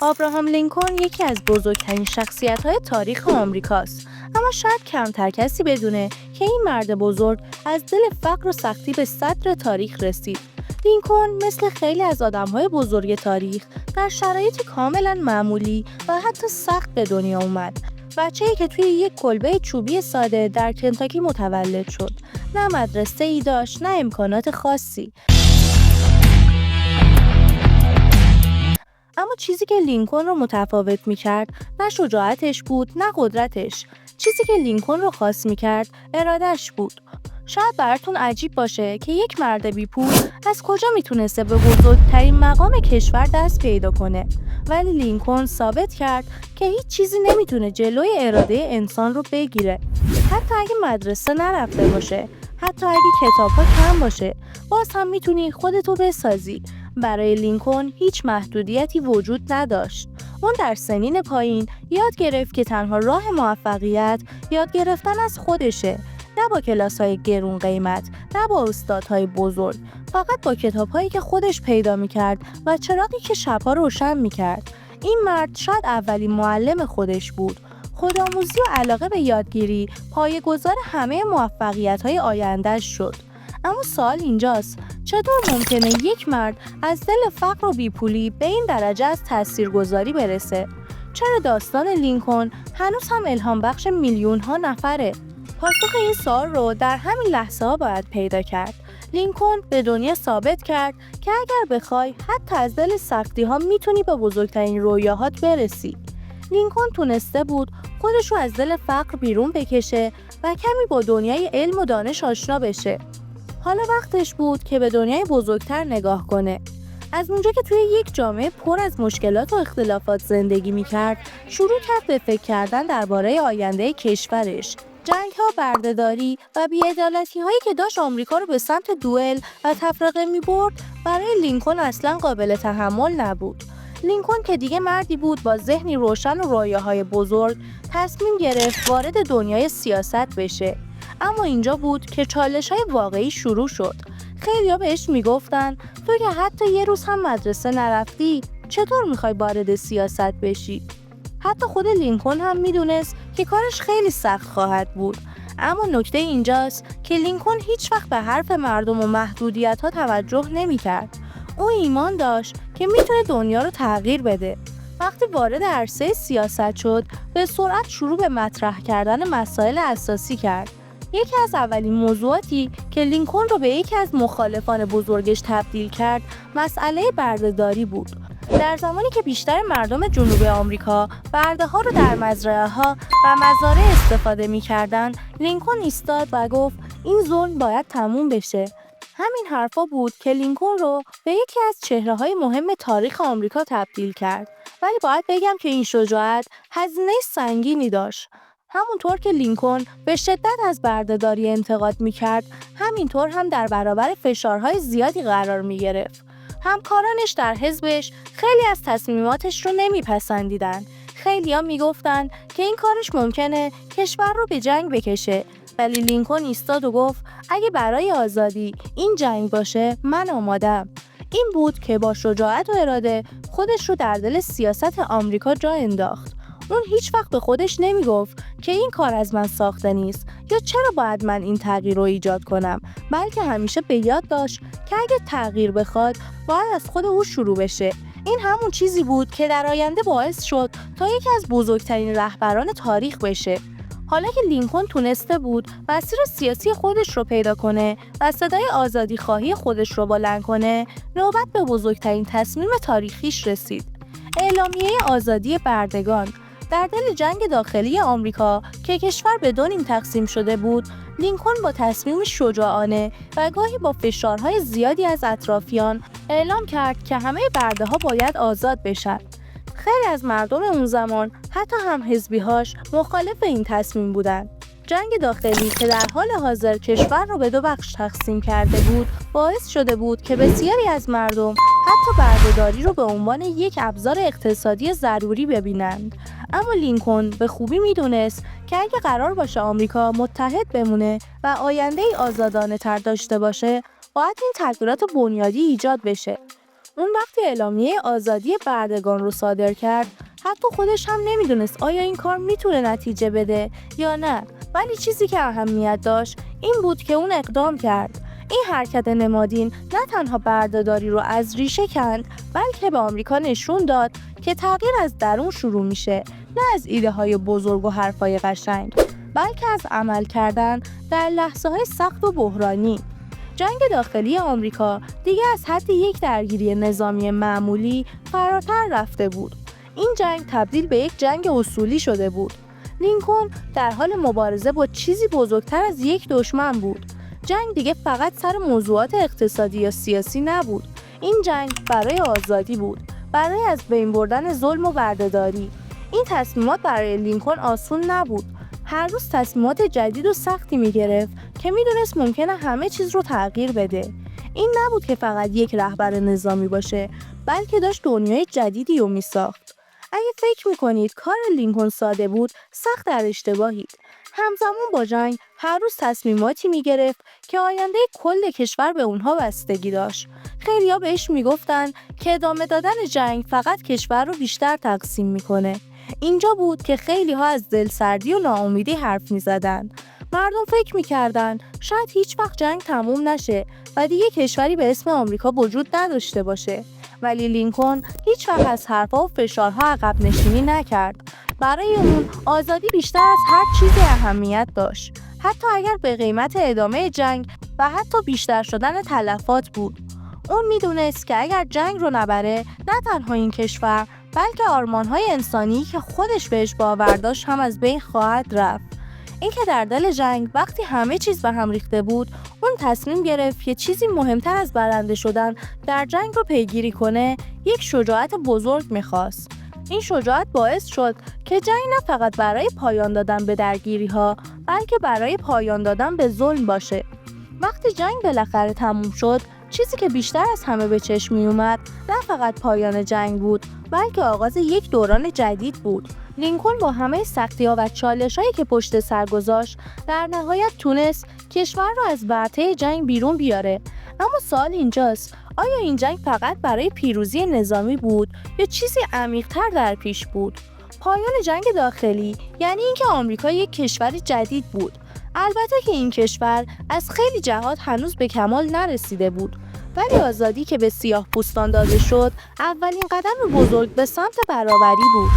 آبراهام لینکلن یکی از بزرگترین شخصیت‌های تاریخ آمریکاست، اما شاید کمتر کسی بدونه که این مرد بزرگ از دل فقر و سختی به صدر تاریخ رسید. لینکلن مثل خیلی از آدم‌های بزرگ تاریخ در شرایط کاملاً معمولی و حتی سخت به دنیا اومد. بچه‌ای که توی یک کلبه چوبی ساده در کنتاکی متولد شد. نه مدرسه‌ای داشت، نه امکانات خاصی. اما چیزی که لینکلن رو متفاوت می‌کرد نه شجاعتش بود، نه قدرتش. چیزی که لینکلن رو خاص می‌کرد اراده‌اش بود. شاید براتون عجیب باشه که یک مرد بی‌پول از کجا میتونسته به بزرگترین مقام کشور دست پیدا کنه، ولی لینکلن ثابت کرد که هیچ چیزی نمیتونه جلوی اراده انسان رو بگیره. حتی اگه مدرسه نرفته باشه، حتی اگه کتاب‌ها کم باشه، باز هم میتونی خودتو بسازی. برای لینکلن هیچ محدودیتی وجود نداشت. اون در سنین پایین یاد گرفت که تنها راه موفقیت یاد گرفتن از خودشه، نه با کلاس‌های گرون قیمت، نه با استادهای بزرگ، فقط با کتاب‌هایی که خودش پیدا می‌کرد و چراغی که شب‌ها روشن می‌کرد. این مرد شاید اولین معلم خودش بود. خودآموزی و علاقه به یادگیری پایه‌گذار همه موفقیت‌های آینده‌اش شد. اما سوال اینجاست، چطور ممکنه یک مرد از دل فقر و بیپولی به این درجه از تاثیرگذاری برسه؟ چرا داستان لینکلن هنوز هم الهام بخش میلیون‌ها نفره؟ پاسخ این سوال رو در همین لحظه ها باید پیدا کرد. لینکلن به دنیا ثابت کرد که اگر بخوای حتی از دل سختی ها میتونی به بزرگترین رویاهات برسی. لینکلن تونسته بود خودش رو از دل فقر بیرون بکشه و کمی با دنیای علم و دانش آشنا بشه. حالا وقتش بود که به دنیای بزرگتر نگاه کنه. از اونجا که توی یک جامعه پر از مشکلات و اختلافات زندگی میکرد، شروع کرد به فکر کردن درباره آینده کشورش. جنگ‌ها، بردهداری و بی‌عدالتی‌هایی که داشت آمریکا رو به سمت دوئل و تفرقه می‌برد، برای لینکلن اصلاً قابل تحمل نبود. لینکلن که دیگه مردی بود با ذهنی روشن و رویاهای بزرگ، تصمیم گرفت وارد دنیای سیاست بشه. اما اینجا بود که چالش‌های واقعی شروع شد. خیلی‌ها بهش میگفتن تو که حتی یه روز هم مدرسه نرفتی، چطور میخوای وارد سیاست بشی؟ حتی خود لینکلن هم میدونست که کارش خیلی سخت خواهد بود. اما نکته اینجاست که لینکلن هیچ وقت به حرف مردم و محدودیت‌ها توجه نمی‌کرد. او ایمان داشت که میتونه دنیا رو تغییر بده. وقتی وارد عرصه سیاست شد، به سرعت شروع به مطرح کردن مسائل اساسی کرد. یکی از اولین موضوعاتی که لینکلن رو به یکی از مخالفان بزرگش تبدیل کرد، مسئله بردهداری بود. در زمانی که بیشتر مردم جنوب آمریکا برده‌ها رو در مزرعه‌ها و مزارع استفاده می‌کردن، لینکلن ایستاد و گفت این ظلم باید تموم بشه. همین حرفا بود که لینکلن رو به یکی از چهره‌های مهم تاریخ آمریکا تبدیل کرد. ولی باید بگم که این شجاعت هزینه سنگینی داشت. همونطور که لینکلن به شدت از بردهداری انتقاد می‌کرد، همینطور هم در برابر فشارهای زیادی قرار می‌گرفت. همکارانش در حزبش خیلی از تصمیماتش رو نمیپسندیدن. خیلی‌ها میگفتن که این کارش ممکنه کشور رو به جنگ بکشه، ولی لینکلن ایستاد و گفت اگه برای آزادی این جنگ باشه، من آمادم. این بود که با شجاعت و اراده خودش رو در دل سیاست آمریکا جا انداخت. اون هیچ وقت به خودش نمیگفت که این کار از من ساخته نیست یا چرا باید من این تغییر رو ایجاد کنم، بلکه همیشه به یاد داشت که اگه تغییر بخواد باید از خود او شروع بشه. این همون چیزی بود که در آینده باعث شد تا یکی از بزرگترین رهبران تاریخ بشه. حالا که لینکلن تونسته بود مسیر سیاسی خودش رو پیدا کنه و صدای آزادی خواهی خودش رو بلند کنه، نوبت به بزرگترین تصمیم تاریخیش رسید. اعلامیه آزادی بردگان. در دل جنگ داخلی آمریکا که کشور به دو نیم تقسیم شده بود، لینکلن با تصمیم شجاعانه و گاهی با فشارهای زیادی از اطرافیان اعلام کرد که همه برده‌ها باید آزاد بشن. خیلی از مردم اون زمان، حتی هم حزبی‌هاش، مخالف این تصمیم بودند. جنگ داخلی که در حال حاضر کشور رو به دو بخش تقسیم کرده بود، باعث شده بود که بسیاری از مردم حتی بردهداری رو به عنوان یک ابزار اقتصادی ضروری ببینند. اما لینکلن به خوبی میدونست که اگه قرار باشه آمریکا متحد بمونه و آینده‌ای آزادانه تر داشته باشه، باید این تغییرات بنیادی ایجاد بشه. اون وقتی اعلامیه آزادی بردگان رو صادر کرد، حتی خودش هم نمیدونست آیا این کار میتونه نتیجه بده یا نه، ولی چیزی که اهمیت داشت این بود که اون اقدام کرد. این حرکت نمادین نه تنها بردهداری رو از ریشه کند، بلکه به آمریکا نشون داد که تغییر از درون شروع میشه، نه از ایده های بزرگ و حرفای قشنگ، بلکه از عمل کردن در لحظه های سخت و بحرانی. جنگ داخلی آمریکا دیگه از حد یک درگیری نظامی معمولی فراتر رفته بود. این جنگ تبدیل به یک جنگ اصولی شده بود. لینکلن در حال مبارزه با چیزی بزرگتر از یک دشمن بود. جنگ دیگه فقط سر موضوعات اقتصادی یا سیاسی نبود. این جنگ برای آزادی بود، برای از بین بردن ظلم و بردهداری. این تصمیمات برای لینکلن آسون نبود. هر روز تصمیمات جدید و سختی میگرفت که میدونست ممکنه همه چیز رو تغییر بده. این نبود که فقط یک رهبر نظامی باشه، بلکه داشت دنیای جدیدی رو میساخت. اگه فکر میکنید کار لینکلن ساده بود، سخت در اشتباهید. همزمان با جنگ هر روز تصمیماتی میگرفت که آینده کل کشور به اونها بستگی داشت. خیلیا بهش میگفتن که ادامه دادن جنگ فقط کشور رو بیشتر تقسیم میکنه. اینجا بود که خیلی ها از دلسردی و ناامیدی حرف می زدن. مردم فکر می کردن شاید هیچ وقت جنگ تموم نشه و دیگه کشوری به اسم آمریکا وجود نداشته باشه. ولی لینکلن هیچ وقت از حرفا و فشارها عقب نشینی نکرد. برای اون آزادی بیشتر از هر چیزی اهمیت داشت، حتی اگر به قیمت ادامه جنگ و حتی بیشتر شدن تلفات بود. اون میدونست که اگر جنگ رو نبره، نه تنها این کشور بلکه آرمان‌های انسانی که خودش بهش باور داشت هم از بین خواهد رفت. اینکه در دل جنگ وقتی همه چیز به هم ریخته بود، اون تصمیم گرفت که چیزی مهمتر از برنده شدن در جنگ رو پیگیری کنه، یک شجاعت بزرگ می‌خواست. این شجاعت باعث شد که جنگ نه فقط برای پایان دادن به درگیری‌ها، بلکه برای پایان دادن به ظلم باشه. وقتی جنگ بالاخره تموم شد، چیزی که بیشتر از همه به چشم می اومد نه فقط پایان جنگ بود، بلکه آغاز یک دوران جدید بود. لینکلن با همه سختی‌ها و چالش‌هایی که پشت سر گذاشت، در نهایت تونست کشور را از ورطه جنگ بیرون بیاره. اما سوال اینجاست، آیا این جنگ فقط برای پیروزی نظامی بود یا چیزی عمیق‌تر در پیش بود؟ پایان جنگ داخلی یعنی اینکه آمریکا یک کشور جدید بود. البته که این کشور از خیلی جهات هنوز به کمال نرسیده بود، ولی آزادی که به سیاه‌پوستان داده شد اولین قدم بزرگ به سمت برابری بود.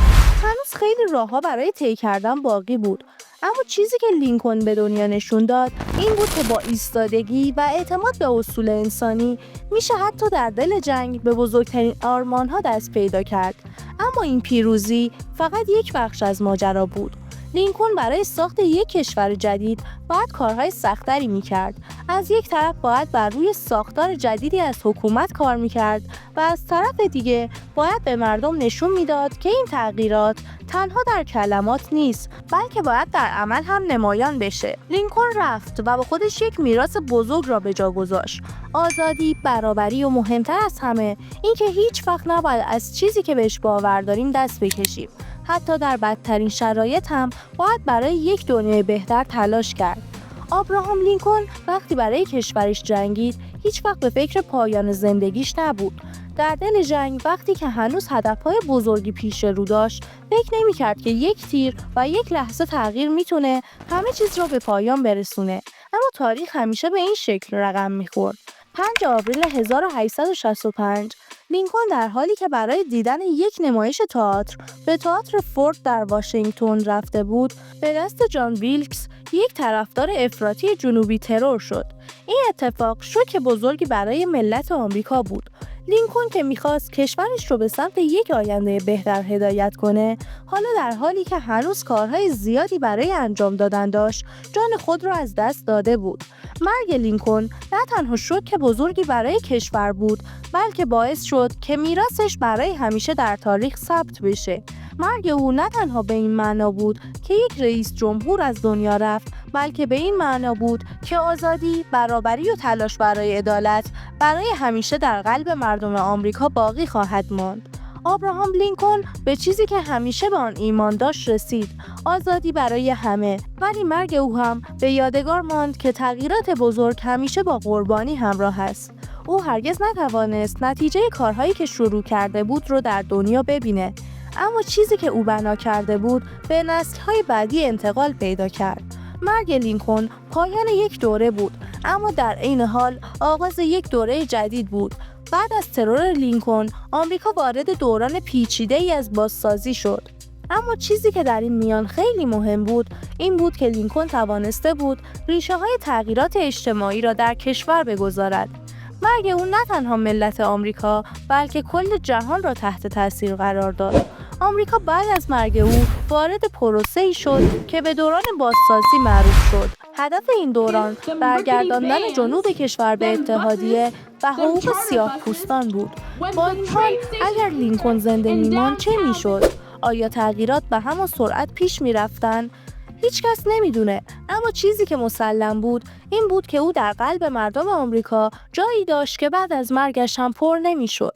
هنوز خیلی راه‌ها برای طی کردن باقی بود، اما چیزی که لینکلن به دنیا نشون داد این بود که با ایستادگی و اعتماد به اصول انسانی میشه حتی در دل جنگ به بزرگترین آرمان‌ها دست پیدا کرد. اما این پیروزی فقط یک بخش از ماجرا بود. لینکلن برای ساخت یک کشور جدید باید کارهای سخت‌تری می‌کرد. از یک طرف باید بر روی ساختار جدیدی از حکومت کار می‌کرد و از طرف دیگه باید به مردم نشون میداد که این تغییرات تنها در کلمات نیست، بلکه باید در عمل هم نمایان بشه. لینکلن رفت و با خودش یک میراث بزرگ را به جا گذاشت: آزادی، برابری و مهمتر از همه اینکه هیچ وقت نباید از چیزی که بهش باور داریم دست بکشیم. حتی در بدترین شرایط هم باید برای یک دنیای بهتر تلاش کرد. ابراهام لینکلن وقتی برای کشورش جنگید، هیچ وقت به فکر پایان زندگیش نبود. در دل جنگ وقتی که هنوز هدفهای بزرگی پیش رو داشت، فکر نمی‌کرد که یک تیر و یک لحظه تغییر میتونه همه چیز رو به پایان برسونه. اما تاریخ همیشه به این شکل رقم می‌خورد. 5 آوریل 1865 لینکلن در حالی که برای دیدن یک نمایش تئاتر به تئاتر فورد در واشنگتن رفته بود، به دست جان ویلکس، یک طرفدار افراطی جنوبی، ترور شد. این اتفاق شوک بزرگی برای ملت آمریکا بود. لینکلن که می‌خواست کشورش رو به سمت یک آینده بهتر هدایت کنه، حالا در حالی که هنوز کارهای زیادی برای انجام دادن داشت، جان خود را از دست داده بود. مرگ لینکلن نه تنها شوک بزرگی برای کشور بود، بلکه باعث شد که میراثش برای همیشه در تاریخ ثبت بشه. مرگ او نه تنها به این معنا بود که یک رئیس جمهور از دنیا رفت، بلکه به این معنا بود که آزادی، برابری و تلاش برای عدالت برای همیشه در قلب مردم آمریکا باقی خواهد ماند. ابراهام لینکلن به چیزی که همیشه به آن ایمان داشت رسید: آزادی برای همه. ولی مرگ او هم به یادگار ماند که تغییرات بزرگ همیشه با قربانی همراه است. او هرگز نتوانست نتیجه کارهایی که شروع کرده بود رو در دنیا ببینه، اما چیزی که او بنا کرده بود به نسل‌های بعدی انتقال پیدا کرد. مرگ لینکلن پایان یک دوره بود، اما در عین حال آغاز یک دوره جدید بود. بعد از ترور لینکلن، آمریکا وارد دوران پیچیده‌ای از بازسازی شد. اما چیزی که در این میان خیلی مهم بود، این بود که لینکلن توانسته بود ریشه‌های تغییرات اجتماعی را در کشور بگذارد. مرگ او نه تنها ملت آمریکا، بلکه کل جهان را تحت تاثیر قرار داد. آمریکا بعد از مرگ او وارد پروسه‌ای شد که به دوران بازسازی معروف شد. هدف این دوران برگرداندن جنوب کشور به اتحادیه و حقوق سیاه‌پوستان بود. با این حال اگر لینکلن زنده می‌ماند چه می‌شد؟ آیا تغییرات به همان سرعت پیش می‌رفتند؟ هیچ کس نمی‌دونه، اما چیزی که مسلم بود این بود که او در قلب مردم آمریکا جایی داشت که بعد از مرگش هم پر نمی‌شد.